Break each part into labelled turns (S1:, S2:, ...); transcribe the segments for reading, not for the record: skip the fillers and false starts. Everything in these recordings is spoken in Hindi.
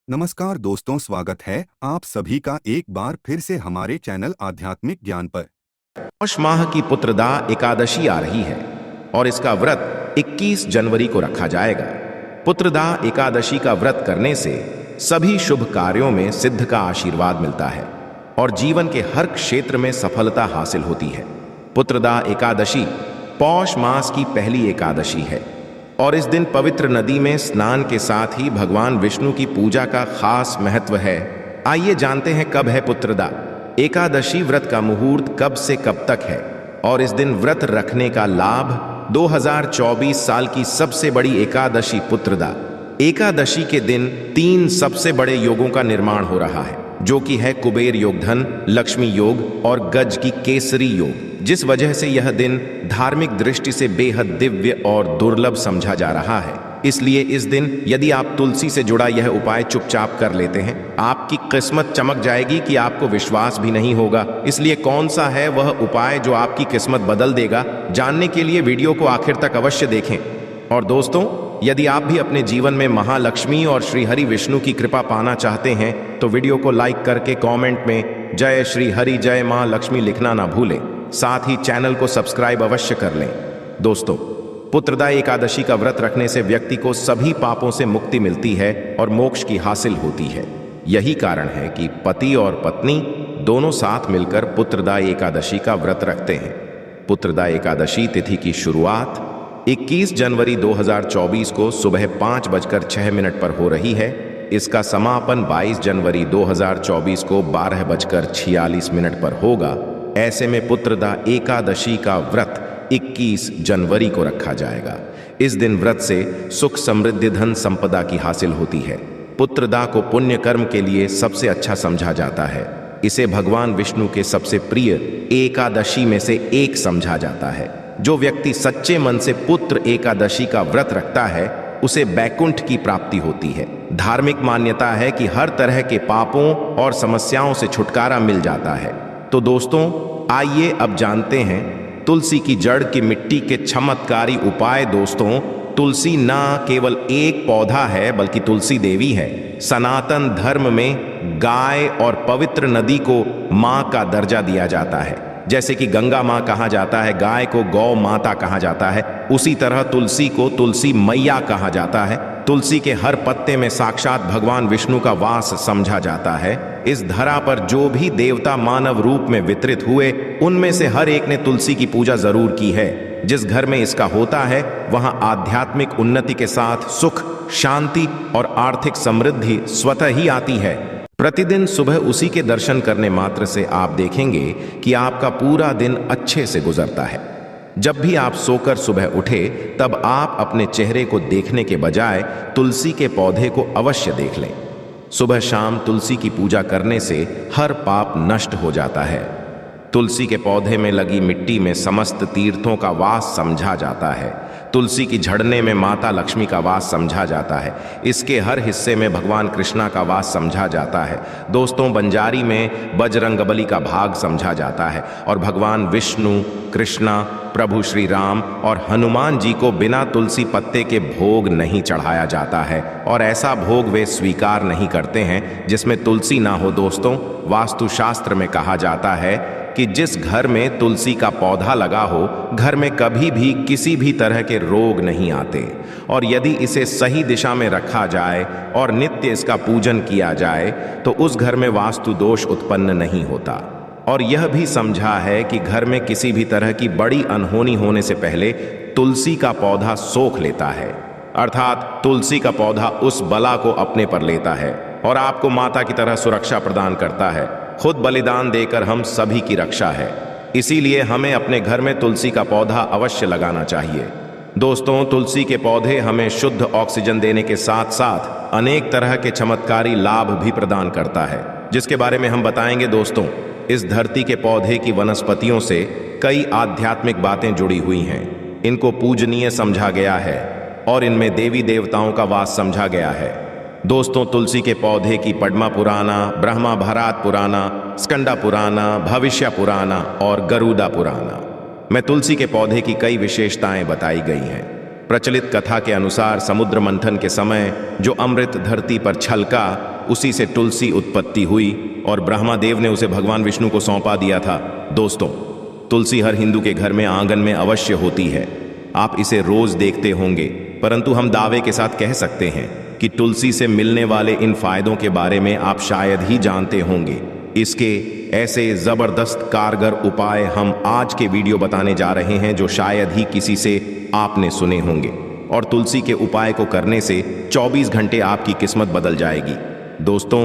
S1: नमस्कार दोस्तों, स्वागत है आप सभी का एक बार फिर से हमारे चैनल आध्यात्मिक ज्ञान पर।
S2: पौष माह की पुत्रदा एकादशी आ रही है और इसका व्रत 21 जनवरी को रखा जाएगा। पुत्रदा एकादशी का व्रत करने से सभी शुभ कार्यों में सिद्ध का आशीर्वाद मिलता है और जीवन के हर क्षेत्र में सफलता हासिल होती है। पुत्रदा एकादशी पौष मास की पहली एकादशी है और इस दिन पवित्र नदी में स्नान के साथ ही भगवान विष्णु की पूजा का खास महत्व है। आइए जानते हैं कब है पुत्रदा एकादशी। व्रत का मुहूर्त कब से कब तक है और इस दिन व्रत रखने का लाभ। 2024 साल की सबसे बड़ी एकादशी पुत्रदा एकादशी के दिन 3 सबसे बड़े योगों का निर्माण हो रहा है, जो कि है कुबेर योग, धन लक्ष्मी योग और गज की केसरी योग, जिस वजह से यह दिन धार्मिक दृष्टि से बेहद दिव्य और दुर्लभ समझा जा रहा है। इसलिए इस दिन यदि आप तुलसी से जुड़ा यह उपाय चुपचाप कर लेते हैं, आपकी किस्मत चमक जाएगी कि आपको विश्वास भी नहीं होगा। इसलिए कौन सा है वह उपाय जो आपकी किस्मत बदल देगा, जानने के लिए वीडियो को आखिर तक अवश्य देखें। और दोस्तों, यदि आप भी अपने जीवन में महालक्ष्मी और श्री हरि विष्णु की कृपा पाना चाहते हैं तो वीडियो को लाइक करके कमेंट में जय श्री हरि जय मां लक्ष्मी लिखना ना भूलें। साथ ही चैनल को सब्सक्राइब अवश्य कर लें। दोस्तों, पुत्रदा एकादशी का व्रत रखने से व्यक्ति को सभी पापों से मुक्ति मिलती है और मोक्ष की हासिल होती है। यही कारण है कि पति और पत्नी दोनों साथ मिलकर पुत्रदा एकादशी का व्रत रखते हैं। पुत्रदा एकादशी तिथि की शुरुआत 21 जनवरी 2024 को सुबह 5:06 पर हो रही है। इसका समापन 22 जनवरी 2024 को 12:46 पर होगा। ऐसे में पुत्रदा एकादशी का व्रत 21 जनवरी को रखा जाएगा। इस दिन व्रत से सुख, समृद्धि, धन संपदा की हासिल होती है। पुत्रदा को पुण्य कर्म के लिए सबसे अच्छा समझा जाता है। इसे भगवान विष्णु के सबसे प्रिय एकादशी में से एक समझा जाता है। जो व्यक्ति सच्चे मन से पुत्र एकादशी का व्रत रखता है उसे बैकुंठ की प्राप्ति होती है। धार्मिक मान्यता है कि हर तरह के पापों और समस्याओं से छुटकारा मिल जाता है। तो दोस्तों, आइए अब जानते हैं तुलसी की जड़ की मिट्टी के चमत्कारी उपाय। दोस्तों, तुलसी ना केवल एक पौधा है बल्कि तुलसी देवी है। सनातन धर्म में गाय और पवित्र नदी को मां का दर्जा दिया जाता है। जैसे कि गंगा मां कहा जाता है, गाय को गौ माता कहा जाता है, उसी तरह तुलसी को तुलसी मैया कहा जाता है। तुलसी के हर पत्ते में साक्षात भगवान विष्णु का वास समझा जाता है। इस धरा पर जो भी देवता मानव रूप में वितरित हुए, उनमें से हर एक ने तुलसी की पूजा जरूर की है। जिस घर में इसका होता है वहां आध्यात्मिक उन्नति के साथ सुख, शांति और आर्थिक समृद्धि स्वतः ही आती है। प्रतिदिन सुबह उसी के दर्शन करने मात्र से आप देखेंगे कि आपका पूरा दिन अच्छे से गुजरता है। जब भी आप सोकर सुबह उठे तब आप अपने चेहरे को देखने के बजाय तुलसी के पौधे को अवश्य देख लें। सुबह शाम तुलसी की पूजा करने से हर पाप नष्ट हो जाता है। तुलसी के पौधे में लगी मिट्टी में समस्त तीर्थों का वास समझा जाता है। तुलसी की झड़ने में माता लक्ष्मी का वास समझा जाता है। इसके हर हिस्से में भगवान कृष्णा का वास समझा जाता है। दोस्तों, बंजारी में बजरंगबली का भाग समझा जाता है और भगवान विष्णु, कृष्णा, प्रभु श्री राम और हनुमान जी को बिना तुलसी पत्ते के भोग नहीं चढ़ाया जाता है और ऐसा भोग वे स्वीकार नहीं करते हैं जिसमें तुलसी ना हो। दोस्तों, वास्तुशास्त्र में कहा जाता है कि जिस घर में तुलसी का पौधा लगा हो, घर में कभी भी किसी भी तरह के रोग नहीं आते। और यदि इसे सही दिशा में रखा जाए और नित्य इसका पूजन किया जाए तो उस घर में वास्तु दोष उत्पन्न नहीं होता। और यह भी समझा है कि घर में किसी भी तरह की बड़ी अनहोनी होने से पहले तुलसी का पौधा सोख लेता है, अर्थात तुलसी का पौधा उस बला को अपने पर लेता है और आपको माता की तरह सुरक्षा प्रदान करता है। खुद बलिदान देकर हम सभी की रक्षा है। इसीलिए हमें अपने घर में तुलसी का पौधा अवश्य लगाना चाहिए। दोस्तों, तुलसी के पौधे हमें शुद्ध ऑक्सीजन देने के साथ साथ अनेक तरह के चमत्कारी लाभ भी प्रदान करता है, जिसके बारे में हम बताएंगे। दोस्तों, इस धरती के पौधे की वनस्पतियों से कई आध्यात्मिक बातें जुड़ी हुई हैं। इनको पूजनीय समझा गया है और इनमें देवी देवताओं का वास समझा गया है। दोस्तों, तुलसी के पौधे की पद्मा पुराना, ब्रह्मा भरात पुराना, स्कंदा पुराना, भविष्य पुराना और गरुड़ा पुराना में तुलसी के पौधे की कई विशेषताएं बताई गई हैं। प्रचलित कथा के अनुसार समुद्र मंथन के समय जो अमृत धरती पर छलका, उसी से तुलसी उत्पत्ति हुई और ब्रह्मा देव ने उसे भगवान विष्णु को सौंपा दिया था। दोस्तों, तुलसी हर हिंदू के घर में आंगन में अवश्य होती है। आप इसे रोज देखते होंगे, परंतु हम दावे के साथ कह सकते हैं कि तुलसी से मिलने वाले इन फायदों के बारे में आप शायद ही जानते होंगे। इसके ऐसे जबरदस्त कारगर उपाय हम आज के वीडियो बताने जा रहे हैं जो शायद ही किसी से आपने सुने होंगे, और तुलसी के उपाय को करने से 24 घंटे आपकी किस्मत बदल जाएगी। दोस्तों,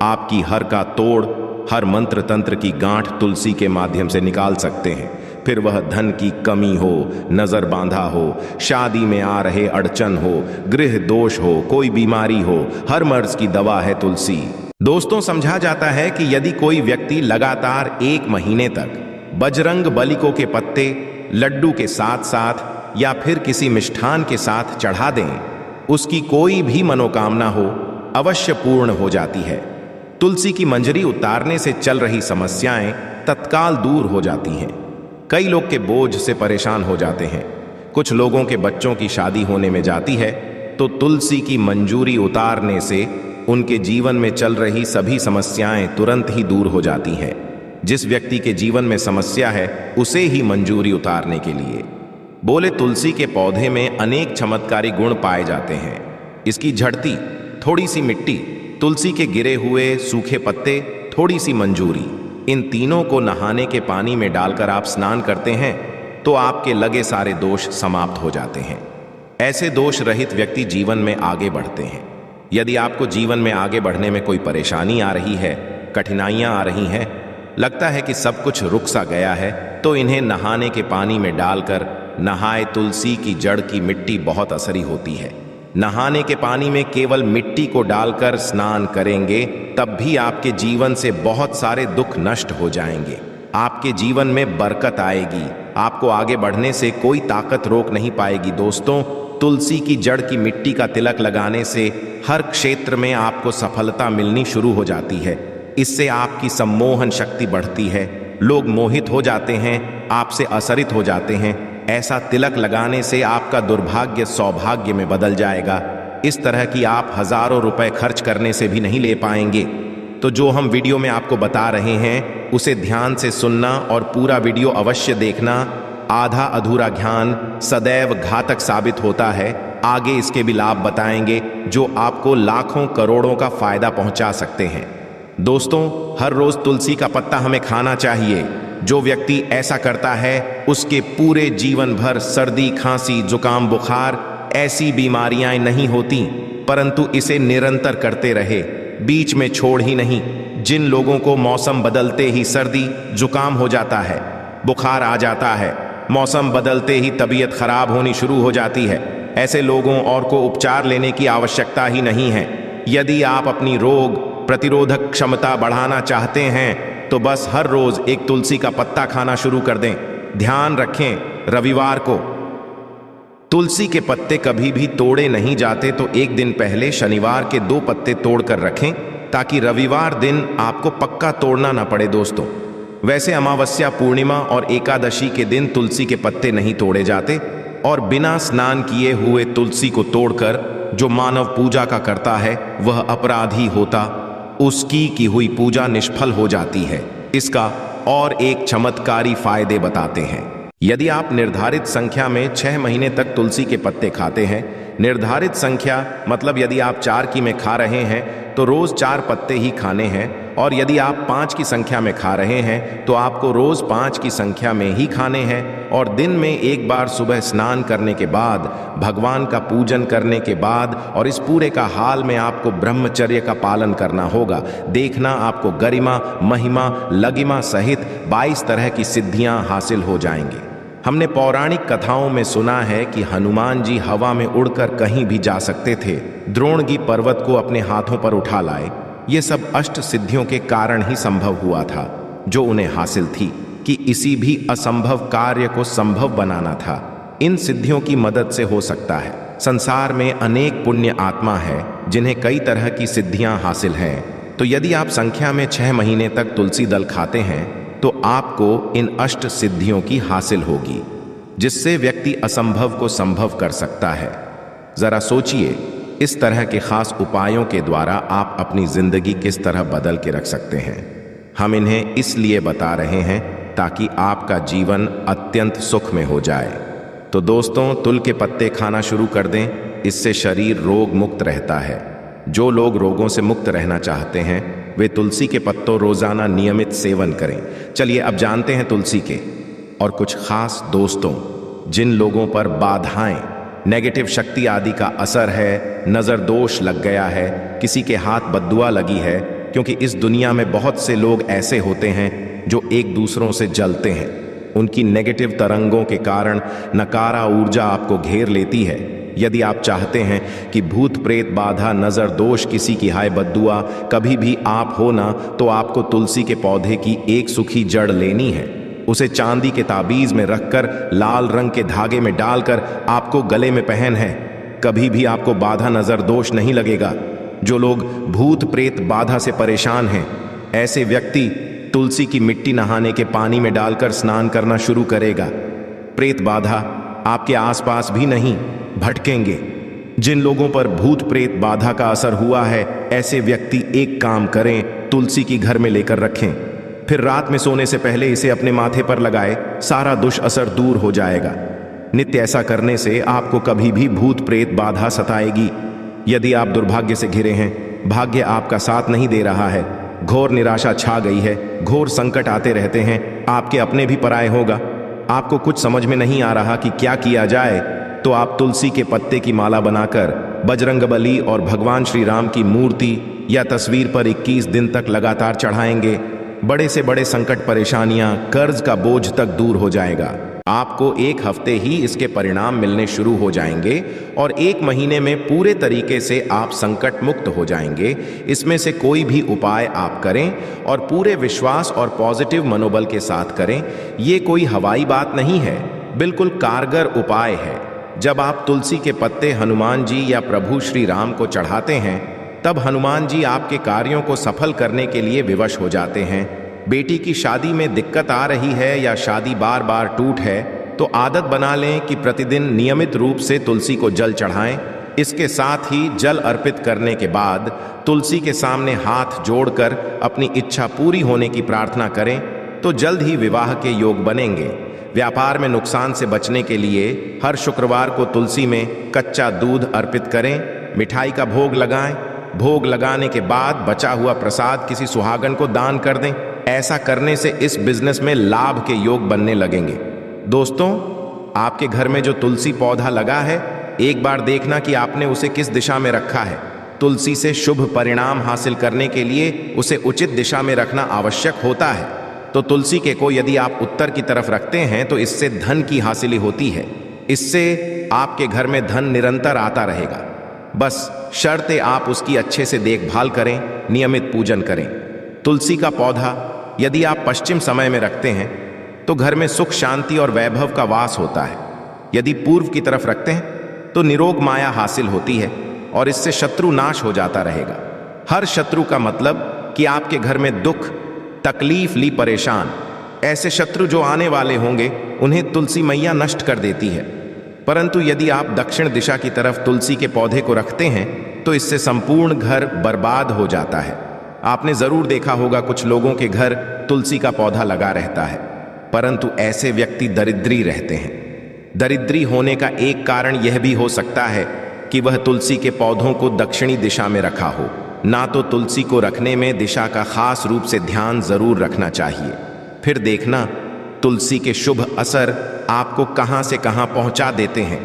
S2: आपकी हर का तोड़, हर मंत्र तंत्र की गांठ तुलसी के माध्यम से निकाल सकते हैं। फिर वह धन की कमी हो, नजर बांधा हो, शादी में आ रहे अड़चन हो, गृह दोष हो, कोई बीमारी हो, हर मर्ज की दवा है तुलसी। दोस्तों, समझा जाता है कि यदि कोई व्यक्ति लगातार 1 महीने तक बजरंग बलिको के पत्ते लड्डू के साथ साथ या फिर किसी मिष्ठान के साथ चढ़ा दें, उसकी कोई भी मनोकामना हो अवश्य पूर्ण हो जाती है। तुलसी की मंजरी उतारने से चल रही समस्याएं तत्काल दूर हो जाती हैं। कई लोग के बोझ से परेशान हो जाते हैं। कुछ लोगों के बच्चों की शादी होने में जाती है तो तुलसी की मंजूरी उतारने से उनके जीवन में चल रही सभी समस्याएं तुरंत ही दूर हो जाती हैं। जिस व्यक्ति के जीवन में समस्या है उसे ही मंजूरी उतारने के लिए बोले तुलसी के पौधे में अनेक चमत्कारी गुण पाए जाते हैं। इसकी झड़ती, थोड़ी सी मिट्टी, तुलसी के गिरे हुए सूखे पत्ते, थोड़ी सी मंजूरी, इन तीनों को नहाने के पानी में डालकर आप स्नान करते हैं तो आपके लगे सारे दोष समाप्त हो जाते हैं। ऐसे दोष रहित व्यक्ति जीवन में आगे बढ़ते हैं। यदि आपको जीवन में आगे बढ़ने में कोई परेशानी आ रही है, कठिनाइयां आ रही हैं, लगता है कि सब कुछ रुक सा गया है, तो इन्हें नहाने के पानी में डालकर नहाए। तुलसी की जड़ की मिट्टी बहुत असरी होती है। नहाने के पानी में केवल मिट्टी को डालकर स्नान करेंगे तब भी आपके जीवन से बहुत सारे दुख नष्ट हो जाएंगे। आपके जीवन में बरकत आएगी। आपको आगे बढ़ने से कोई ताकत रोक नहीं पाएगी। दोस्तों, तुलसी की जड़ की मिट्टी का तिलक लगाने से हर क्षेत्र में आपको सफलता मिलनी शुरू हो जाती है। इससे आपकी सम्मोहन शक्ति बढ़ती है। लोग मोहित हो जाते हैं, आपसे असरित हो जाते हैं। ऐसा तिलक लगाने से आपका दुर्भाग्य सौभाग्य में बदल जाएगा। इस तरह की आप हजारों रुपए खर्च करने से भी नहीं ले पाएंगे। तो जो हम वीडियो में आपको बता रहे हैं उसे ध्यान से सुनना और पूरा वीडियो अवश्य देखना। आधा अधूरा ज्ञान सदैव घातक साबित होता है। आगे इसके भी लाभ बताएंगे जो आपको लाखों करोड़ों का फायदा पहुंचा सकते हैं। दोस्तों, हर रोज तुलसी का पत्ता हमें खाना चाहिए। जो व्यक्ति ऐसा करता है उसके पूरे जीवन भर सर्दी, खांसी, जुकाम, बुखार ऐसी बीमारियां नहीं होती, परंतु इसे निरंतर करते रहे, बीच में छोड़ ही नहीं। जिन लोगों को मौसम बदलते ही सर्दी, जुकाम हो जाता है, बुखार आ जाता है, मौसम बदलते ही तबीयत खराब होनी शुरू हो जाती है, ऐसे लोगों और को उपचार लेने की आवश्यकता ही नहीं है। यदि आप अपनी रोग प्रतिरोधक क्षमता बढ़ाना चाहते हैं तो बस हर रोज एक तुलसी का पत्ता खाना शुरू कर दें। ध्यान रखें, रविवार को तुलसी के पत्ते कभी भी तोड़े नहीं जाते, तो एक दिन पहले शनिवार के 2 पत्ते तोड़कर रखें ताकि रविवार दिन आपको पक्का तोड़ना ना पड़े। दोस्तों, वैसे अमावस्या, पूर्णिमा और एकादशी के दिन तुलसी के पत्ते नहीं तोड़े जाते, और बिना स्नान किए हुए तुलसी को तोड़कर जो मानव पूजा का करता है वह अपराधी होता, उसकी की हुई पूजा निष्फल हो जाती है। इसका और एक चमत्कारी फायदे बताते हैं। यदि आप निर्धारित संख्या में 6 महीने तक तुलसी के पत्ते खाते हैं, निर्धारित संख्या मतलब यदि आप 4 की में खा रहे हैं तो रोज 4 पत्ते ही खाने हैं, और यदि आप 5 की संख्या में खा रहे हैं तो आपको रोज 5 की संख्या में ही खाने हैं, और दिन में एक बार सुबह स्नान करने के बाद, भगवान का पूजन करने के बाद, और इस पूरे का हाल में आपको ब्रह्मचर्य का पालन करना होगा। देखना आपको गरिमा, महिमा, लगिमा सहित 22 तरह की सिद्धियां हासिल हो जाएंगी। हमने पौराणिक कथाओं में सुना है कि हनुमान जी हवा में उड़कर कहीं भी जा सकते थे, द्रोणगी पर्वत को अपने हाथों पर उठा लाए। ये सब अष्ट सिद्धियों के कारण ही संभव हुआ था जो उन्हें हासिल थी, कि इसी भी असंभव कार्य को संभव बनाना था। इन सिद्धियों की मदद से हो सकता है। संसार में अनेक पुण्य आत्मा है जिन्हें कई तरह की सिद्धियां हासिल हैं। तो यदि आप संख्या में 6 महीने तक तुलसी दल खाते हैं तो आपको इन अष्ट सिद्धियों की हासिल होगी, जिससे व्यक्ति असंभव को संभव कर सकता है। जरा सोचिए, इस तरह के खास उपायों के द्वारा आप अपनी जिंदगी किस तरह बदल के रख सकते हैं। हम इन्हें इसलिए बता रहे हैं ताकि आपका जीवन अत्यंत सुख में हो जाए। तो दोस्तों, तुल के पत्ते खाना शुरू कर दें, इससे शरीर रोग मुक्त रहता है। जो लोग रोगों से मुक्त रहना चाहते हैं वे तुलसी के पत्तों रोजाना नियमित सेवन करें। चलिए अब जानते हैं तुलसी के और कुछ खास दोस्तों जिन लोगों पर बाधाएं, नेगेटिव शक्ति आदि का असर है, नजर दोष लग गया है, किसी के हाथ बद्दुआ लगी है, क्योंकि इस दुनिया में बहुत से लोग ऐसे होते हैं जो एक दूसरों से जलते हैं। उनकी नेगेटिव तरंगों के कारण नकारा ऊर्जा आपको घेर लेती है। यदि आप चाहते हैं कि भूत प्रेत बाधा, नजर दोष, किसी की हाय बद्दुआ कभी भी आप हो ना, तो आपको तुलसी के पौधे की एक सूखी जड़ लेनी है। उसे चांदी के ताबीज में रखकर लाल रंग के धागे में डालकर आपको गले में पहन है। कभी भी आपको बाधा, नजर दोष नहीं लगेगा। जो लोग भूत प्रेत बाधा से परेशान हैं, ऐसे व्यक्ति तुलसी की मिट्टी नहाने के पानी में डालकर स्नान करना शुरू करेगा। प्रेत बाधा आपके आसपास भी नहीं भटकेंगे। जिन लोगों पर भूत प्रेत बाधा का असर हुआ है, ऐसे व्यक्ति एक काम करें, तुलसी की घर में लेकर रखें, फिर रात में सोने से पहले इसे अपने माथे पर लगाए, सारा दुष्असर दूर हो जाएगा। नित्य ऐसा करने से आपको कभी भी भूत प्रेत बाधा सताएगी। यदि आप दुर्भाग्य से घिरे हैं, भाग्य आपका साथ नहीं दे रहा है, घोर निराशा छा गई है, घोर संकट आते रहते हैं, आपके अपने भी पराये होगा, आपको कुछ समझ में नहीं आ रहा कि क्या किया जाए, तो आप तुलसी के पत्ते की माला बनाकर बजरंगबली और भगवान श्री राम की मूर्ति या तस्वीर पर 21 दिन तक लगातार चढ़ाएंगे। बड़े से बड़े संकट, परेशानियां, कर्ज का बोझ तक दूर हो जाएगा। आपको एक हफ्ते ही इसके परिणाम मिलने शुरू हो जाएंगे और 1 महीने में पूरे तरीके से आप संकट मुक्त हो जाएंगे। इसमें से कोई भी उपाय आप करें और पूरे विश्वास और पॉजिटिव मनोबल के साथ करें। ये कोई हवाई बात नहीं है, बिल्कुल कारगर उपाय है। जब आप तुलसी के पत्ते हनुमान जी या प्रभु श्री राम को चढ़ाते हैं, तब हनुमान जी आपके कार्यों को सफल करने के लिए विवश हो जाते हैं। बेटी की शादी में दिक्कत आ रही है या शादी बार बार टूट है, तो आदत बना लें कि प्रतिदिन नियमित रूप से तुलसी को जल चढ़ाएं। इसके साथ ही जल अर्पित करने के बाद तुलसी के सामने हाथ जोड़कर अपनी इच्छा पूरी होने की प्रार्थना करें, तो जल्द ही विवाह के योग बनेंगे। व्यापार में नुकसान से बचने के लिए हर शुक्रवार को तुलसी में कच्चा दूध अर्पित करें, मिठाई का भोग लगाएं। भोग लगाने के बाद बचा हुआ प्रसाद किसी सुहागन को दान कर दें। ऐसा करने से इस बिजनेस में लाभ के योग बनने लगेंगे। दोस्तों, आपके घर में जो तुलसी पौधा लगा है, एक बार देखना कि आपने उसे किस दिशा में रखा है। तुलसी से शुभ परिणाम हासिल करने के लिए उसे उचित दिशा में रखना आवश्यक होता है। तो तुलसी के को यदि आप उत्तर की तरफ रखते हैं तो इससे धन की हासिली होती है। इससे आपके घर में धन निरंतर आता रहेगा। बस शर्त है आप उसकी अच्छे से देखभाल करें, नियमित पूजन करें। तुलसी का पौधा यदि आप पश्चिम समय में रखते हैं तो घर में सुख, शांति और वैभव का वास होता है। यदि पूर्व की तरफ रखते हैं तो निरोग माया हासिल होती है और इससे शत्रु नाश हो जाता रहेगा। हर शत्रु का मतलब कि आपके घर में दुख, तकलीफ ली परेशान, ऐसे शत्रु जो आने वाले होंगे उन्हें तुलसी मैया नष्ट कर देती है। परंतु यदि आप दक्षिण दिशा की तरफ तुलसी के पौधे को रखते हैं तो इससे संपूर्ण घर बर्बाद हो जाता है। आपने जरूर देखा होगा कुछ लोगों के घर तुलसी का पौधा लगा रहता है, परंतु ऐसे व्यक्ति दरिद्री रहते हैं। दरिद्री होने का एक कारण यह भी हो सकता है कि वह तुलसी के पौधों को दक्षिणी दिशा में रखा हो। ना तो तुलसी को रखने में दिशा का खास रूप से ध्यान जरूर रखना चाहिए। फिर देखना तुलसी के शुभ असर आपको कहां से कहां पहुंचा देते हैं।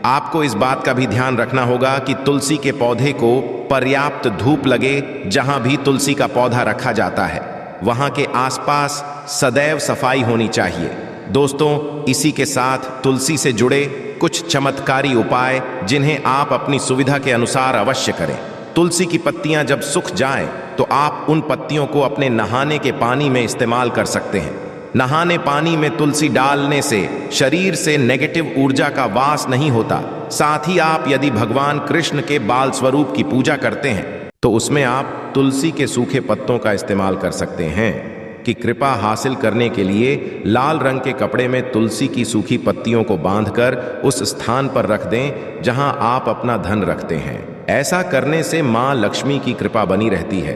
S2: आपको इस बात का भी ध्यान रखना होगा कि तुलसी के पौधे को पर्याप्त धूप लगे। जहां भी तुलसी का पौधा रखा जाता है वहां के आसपास सदैव सफाई होनी चाहिए। दोस्तों, इसी के साथ तुलसी से जुड़े कुछ चमत्कारी उपाय जिन्हें आप अपनी सुविधा के अनुसार अवश्य करें। तुलसी की पत्तियां जब सूख जाएं तो आप उन पत्तियों को अपने नहाने के पानी में इस्तेमाल कर सकते हैं। नहाने पानी में तुलसी डालने से शरीर से नेगेटिव ऊर्जा का वास नहीं होता। साथ ही आप यदि भगवान कृष्ण के बाल स्वरूप की पूजा करते हैं तो उसमें आप तुलसी के सूखे पत्तों का इस्तेमाल कर सकते हैं। कि कृपा हासिल करने के लिए लाल रंग के कपड़े में तुलसी की सूखी पत्तियों को बांधकर उस स्थान पर रख दें जहां आप अपना धन रखते हैं। ऐसा करने से मां लक्ष्मी की कृपा बनी रहती है।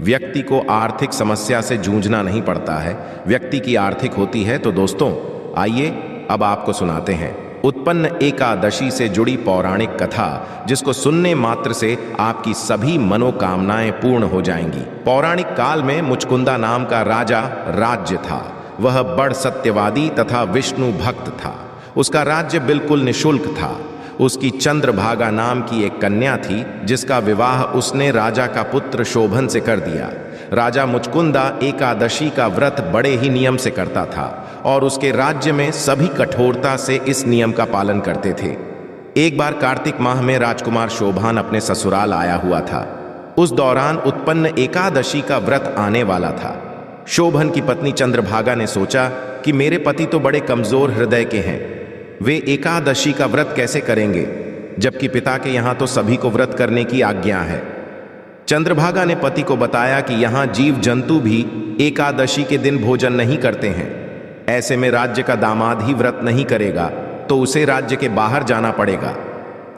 S2: व्यक्ति को आर्थिक समस्या से जूझना नहीं पड़ता है। व्यक्ति की आर्थिक होती है तो दोस्तों आइए अब आपको सुनाते हैं उत्पन्न एकादशी से जुड़ी पौराणिक कथा, जिसको सुनने मात्र से आपकी सभी मनोकामनाएं पूर्ण हो जाएंगी। पौराणिक काल में मुचकुंदा नाम का राजा राज्य था। वह बड़ सत्यवादी तथा विष्णु भक्त था। उसका राज्य बिल्कुल निशुल्क था। उसकी चंद्रभागा नाम की एक कन्या थी, जिसका विवाह उसने राजा का पुत्र शोभन से कर दिया। राजा मुचकुंदा एकादशी का व्रत बड़े ही नियम से करता था और उसके राज्य में सभी कठोरता से इस नियम का पालन करते थे। एक बार कार्तिक माह में राजकुमार शोभन अपने ससुराल आया हुआ था। उस दौरान उत्पन्न एकादशी का व्रत आने वाला था। शोभन की पत्नी चंद्रभागा ने सोचा कि मेरे पति तो बड़े कमजोर हृदय के हैं, वे एकादशी का व्रत कैसे करेंगे, जबकि पिता के यहाँ तो सभी को व्रत करने की आज्ञा है। चंद्रभागा ने पति को बताया कि यहाँ जीव जंतु भी एकादशी के दिन भोजन नहीं करते हैं। ऐसे में राज्य का दामाद ही व्रत नहीं करेगा तो उसे राज्य के बाहर जाना पड़ेगा।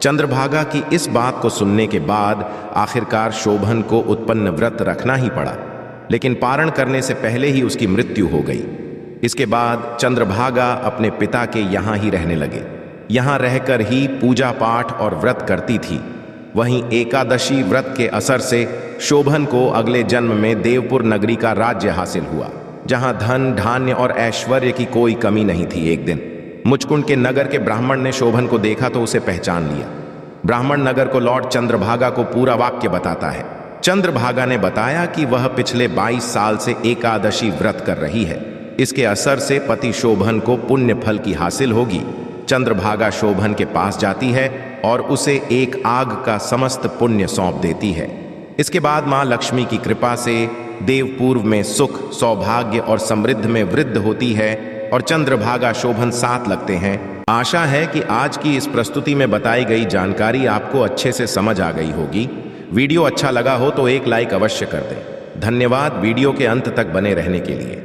S2: चंद्रभागा की इस बात को सुनने के बाद आखिरकार शोभन को उत्पन्न व्रत रखना ही पड़ा, लेकिन पारण करने से पहले ही उसकी मृत्यु हो गई। इसके बाद चंद्रभागा अपने पिता के यहाँ ही रहने लगे। यहाँ रहकर ही पूजा पाठ और व्रत करती थी। वहीं एकादशी व्रत के असर से शोभन को अगले जन्म में देवपुर नगरी का राज्य हासिल हुआ, जहाँ धन धान्य और ऐश्वर्य की कोई कमी नहीं थी। एक दिन मुचकुंद के नगर के ब्राह्मण ने शोभन को देखा तो उसे पहचान लिया। ब्राह्मण नगर को लौट चंद्रभागा को पूरा वाक्य बताता है। चंद्रभागा ने बताया कि वह पिछले 22 साल से एकादशी व्रत कर रही है। इसके असर से पति शोभन को पुण्य फल की हासिल होगी। चंद्रभागा शोभन के पास जाती है और उसे एक आग का समस्त पुण्य सौंप देती है। इसके बाद मां लक्ष्मी की कृपा से देवपूर्व में सुख, सौभाग्य और समृद्धि में वृद्धि होती है और चंद्रभागा शोभन साथ लगते हैं। आशा है कि आज की इस प्रस्तुति में बताई गई जानकारी आपको अच्छे से समझ आ गई होगी। वीडियो अच्छा लगा हो तो एक लाइक अवश्य कर दें। धन्यवाद वीडियो के अंत तक बने रहने के लिए।